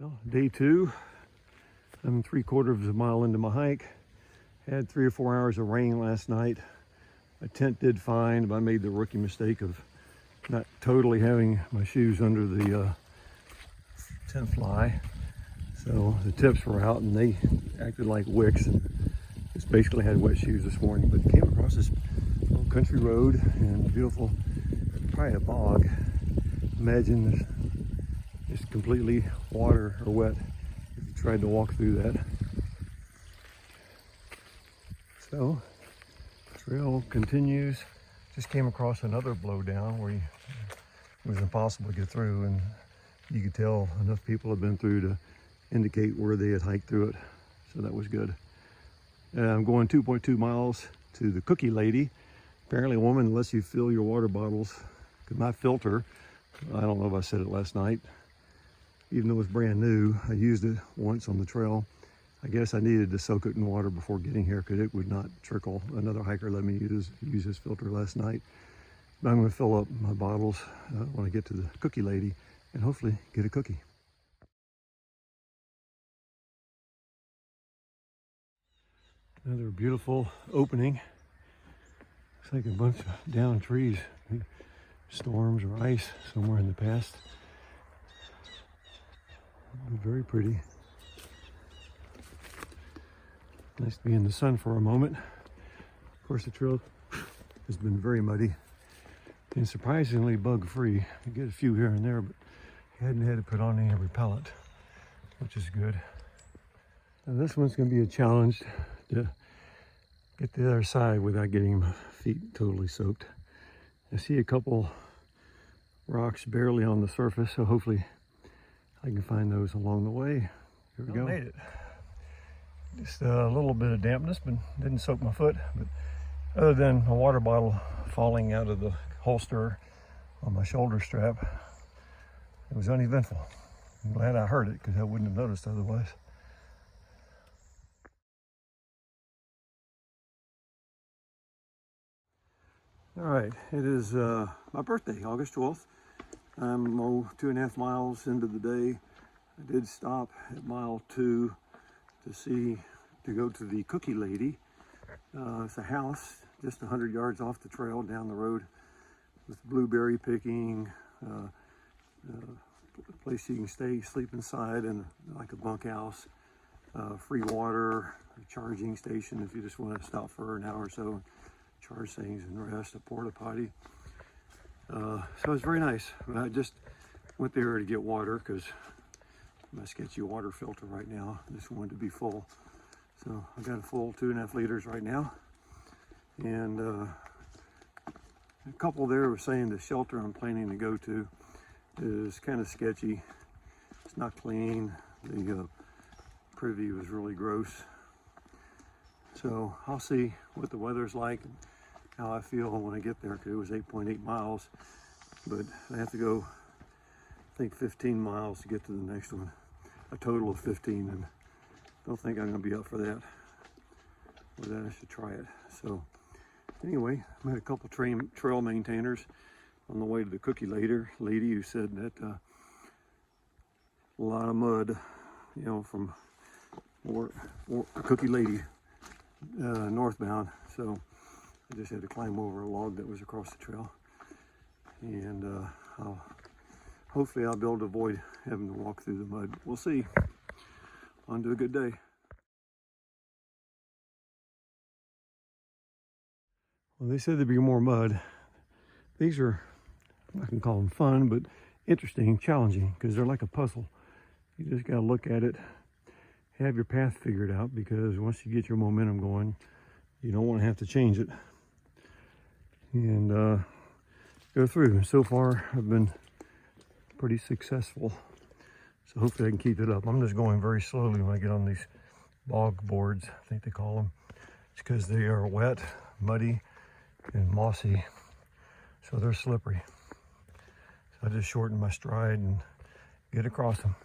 Well, day 2. I'm 3/4 of a mile into my hike. Had 3 or 4 hours of rain last night. My tent did fine, but I made the rookie mistake of not totally having my shoes under the tent fly. So the tips were out and they acted like wicks, and just basically had wet shoes this morning. But came across this little country road and a beautiful, probably a bog. Imagine just completely water or wet if you tried to walk through that. So trail continues. Just came across another blowdown where it was impossible to get through, and you could tell enough people had been through to indicate where they had hiked through it. So that was good. I'm going 2.2 miles to the Cookie Lady. Apparently a woman lets you fill your water bottles. Because my filter, I don't know if I said it last night, even though it's brand new, I used it once on the trail. I guess I needed to soak it in water before getting here because it would not trickle. Another hiker let me use his filter last night. But I'm going to fill up my bottles when I get to the Cookie Lady and hopefully get a cookie. Another beautiful opening. Looks like a bunch of downed trees. Storms or ice somewhere in the past. Very pretty. Nice to be in the sun for a moment. Of course, the trail has been very muddy and surprisingly bug-free. You get a few here and there, but I hadn't had to put on any repellent, which is good. Now this one's going to be a challenge to get to the other side without getting my feet totally soaked. I see a couple rocks barely on the surface, so hopefully I can find those along the way. Here we go. Made it. Just a little bit of dampness, but didn't soak my foot. But other than a water bottle falling out of the holster on my shoulder strap, it was uneventful. I'm glad I heard it because I wouldn't have noticed otherwise. All right, it is my birthday, August 12th. I'm 2.5 miles into the day. I did stop at mile 2 to go to the Cookie Lady. It's a house just 100 yards off the trail down the road with blueberry picking, a place you can stay, sleep inside, and like a bunkhouse, free water, a charging station if you just want to stop for an hour or so, charge things and rest, a porta potty. So it's very nice. I just went there to get water because my sketchy water filter right now. I just wanted to be full. So I got a full 2.5 liters right now. And a couple there were saying the shelter I'm planning to go to is kind of sketchy. It's not clean. The privy was really gross. So I'll see what the weather's like, and how I feel when I get there, because it was 8.8 miles. But I have to go, I think, 15 miles to get to the next one. A total of 15, and I don't think I'm going to be up for that. But I should try it. So anyway, I met a couple trail maintainers on the way to the Cookie Lady who said that a lot of mud, you know, from Cookie Lady northbound. So I just had to climb over a log that was across the trail. And hopefully I'll be able to avoid having to walk through the mud. We'll see. On to a good day. Well, they said there'd be more mud. These are, I can call them fun, but interesting, challenging, because they're like a puzzle. You just got to look at it, have your path figured out, because once you get your momentum going, you don't want to have to change it. And go through. And so far, I've been pretty successful. So hopefully I can keep it up. I'm just going very slowly when I get on these bog boards, I think they call them. It's because they are wet, muddy, and mossy. So they're slippery. So I just shorten my stride and get across them.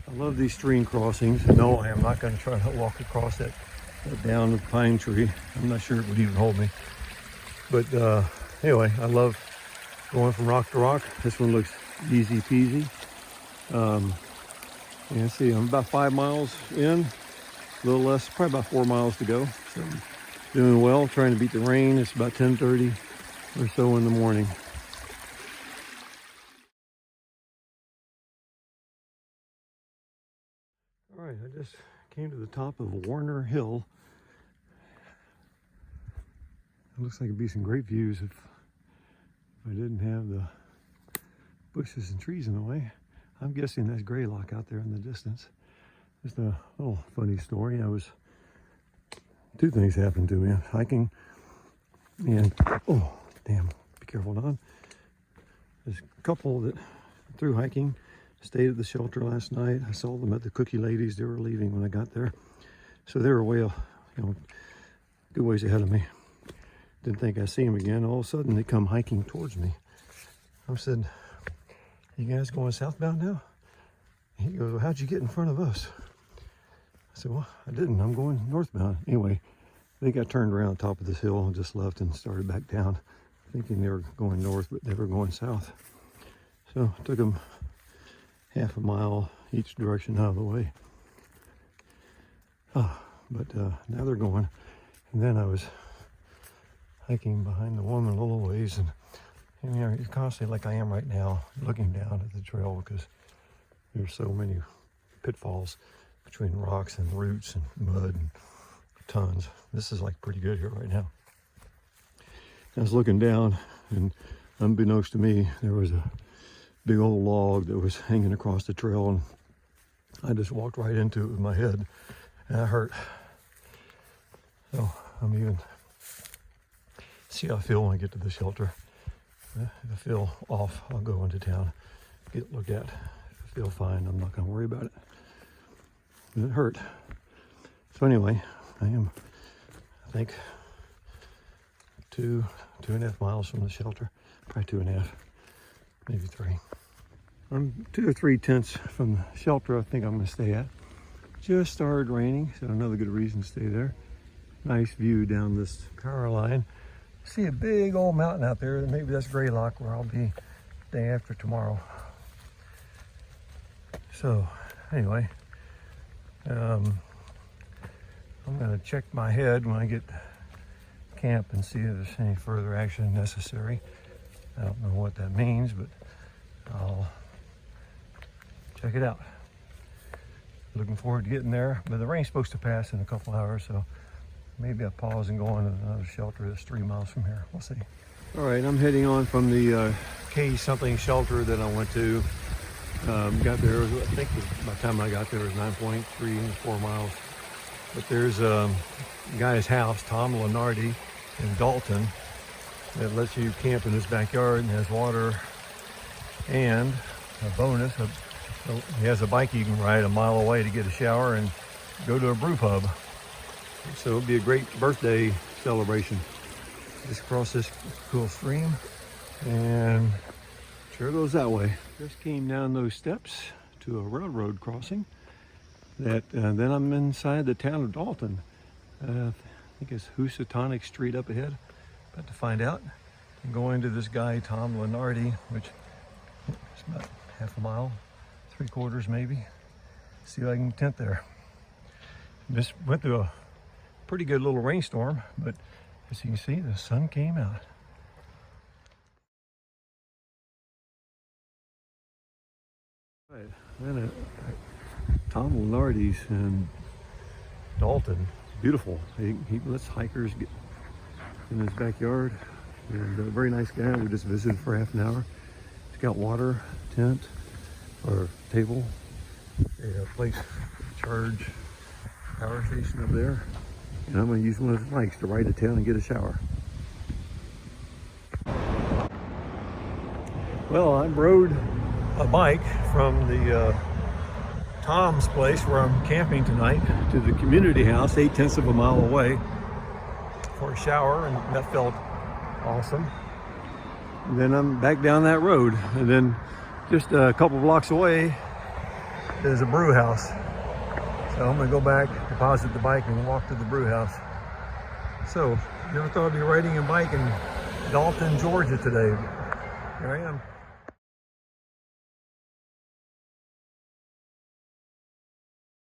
I love these stream crossings. No, I am not going to try to walk across that down pine tree. I'm not sure it would even hold me. But anyway, I love going from rock to rock. This one looks easy peasy. And see, I'm about 5 miles in, a little less, probably about 4 miles to go. So doing well, trying to beat the rain. It's about 10:30 or so in the morning. All right, I just came to the top of Warner Hill. It looks like it'd be some great views if I didn't have the bushes and trees in the way. I'm guessing that's Greylock out there in the distance. Just a little funny story. Two things happened to me. I was hiking and, oh, damn, be careful, Don. There's a couple that through hiking stayed at the shelter last night. I saw them at the Cookie Ladies. They were leaving when I got there. So they were way, good ways ahead of me. Didn't think I'd see them again. All of a sudden, they come hiking towards me. I said, "You guys going southbound now?" And he goes, "Well, how'd you get in front of us?" I said, "Well, I didn't. I'm going northbound." Anyway, they got turned around top of this hill and just left and started back down, thinking they were going north, but they were going south. So it took them half a mile each direction out of the way. But now they're going. And then I was hiking behind the woman a little ways, and you're constantly, like I am right now, looking down at the trail because there's so many pitfalls between rocks and roots and mud and tons. This is like pretty good here right now. I was looking down, and unbeknownst to me, there was a big old log that was hanging across the trail, and I just walked right into it with my head, and that hurt. So I'm even, see how I feel when I get to the shelter. If I feel off, I'll go into town, get looked at. If I feel fine, I'm not gonna worry about it. But it hurt. So anyway, I am, I think, 2.5 miles from the shelter, probably 2.5, maybe 3. I'm 2 or 3 tents from the shelter I think I'm gonna stay at. Just started raining, so another good reason to stay there. Nice view down this power line. See a big old mountain out there. Maybe that's Greylock, where I'll be day after tomorrow. So anyway, I'm gonna check my head when I get to camp and see if there's any further action necessary. I don't know what that means, but I'll check it out. Looking forward to getting there, but the rain's supposed to pass in a couple hours, so maybe I'll pause and go on to another shelter that's 3 miles from here. We'll see. All right, I'm heading on from the K something shelter that I went to. Got there, I think by the time I got there it was 9.34 miles. But there's a guy's house, Tom Linardies in Dalton, that lets you camp in his backyard and has water, and a bonus, he has a bike you can ride a mile away to get a shower and go to a brew pub. So it'll be a great birthday celebration. Just cross this cool stream and sure goes that way. Just came down those steps to a railroad crossing that then I'm inside the town of Dalton. I think it's Housatonic Street up ahead. About to find out. I'm going to this guy, Tom Linardies, which is about half a mile, 3/4 maybe. See if I can tent there. Just went through a pretty good little rainstorm, but as you can see, the sun came out. Right, and Tom Linardies in Dalton, beautiful. He lets hikers get in his backyard, and a very nice guy. We just visited for half an hour. He's got water, tent, or table, a place to charge, power station up there. And I'm going to use one of his bikes to ride to town and get a shower. Well, I rode a bike from the Tom's place where I'm camping tonight to the community house 0.8 of a mile away for a shower, and that felt awesome. And then I'm back down that road, and then just a couple blocks away is a brew house. So I'm gonna go back, deposit the bike, and walk to the brew house. So, never thought I'd be riding a bike in Dalton, Georgia today. Here I am.